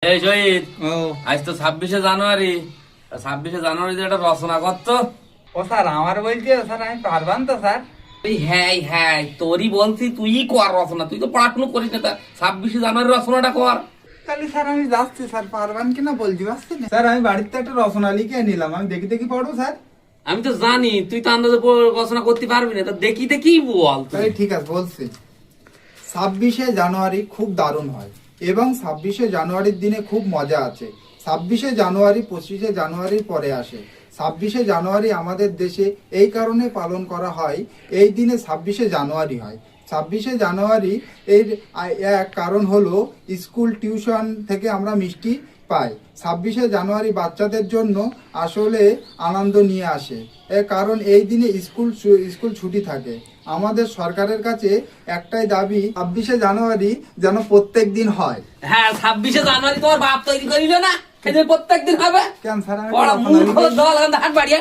এই শহীদ, ও আজ তো 26শে জানুয়ারি। 26শে জানুয়ারি একটা রচনা করতো। ও স্যার আমার বলছে স্যার আমি পারবান তো স্যার? হ্যাঁ হ্যাঁ, তোরই বলছি, তুই কর রচনা। তুই তো পড়াশুনো করিস না, 26শে জানুয়ারি রচনাটা কর। তাহলে স্যার আমি যাচ্ছি স্যার, পারবান কিনা বলতে পারছি না স্যার। আমি বাড়িতে একটা রচনা লিখে নিলাম, আমি দেখি দেখি পড়বো স্যার। আমি তো জানি তুই তো আন্দাজে রচনা করতে পারবি না, তা দেখি দেখি বল তুই। তাহলে ঠিক আছে বলছি। 26শে জানুয়ারি খুব দারুণ হয় এবং 26শে জানুয়ারির দিনে খুব মজা আছে। 26শে জানুয়ারি 25শে জানুয়ারির পরে আসে। 26শে জানুয়ারি আমাদের দেশে এই কারণে পালন করা হয়, এই দিনে 26শে জানুয়ারি হয়। 26শে জানুয়ারি এর এক কারণ হলো স্কুল টিউশন থেকে আমরা মিষ্টি পাই। 26শে জানুয়ারি বাচ্চাদের জন্য আসলে আনন্দ নিয়ে আসে, এর কারণ এই দিনে স্কুল ছুটি থাকে। আমাদের সরকারের কাছে একটাই দাবি, 26শে জানুয়ারি যেন প্রত্যেক দিন হয়। হ্যাঁ, 26শে জানুয়ারি তোমার বাপ তৈরি করিল না, প্রত্যেক দিন হবে। কেন স্যার আমি বড় রচনা মূর্খ লিখে- দল, হাট বাড়িয়া।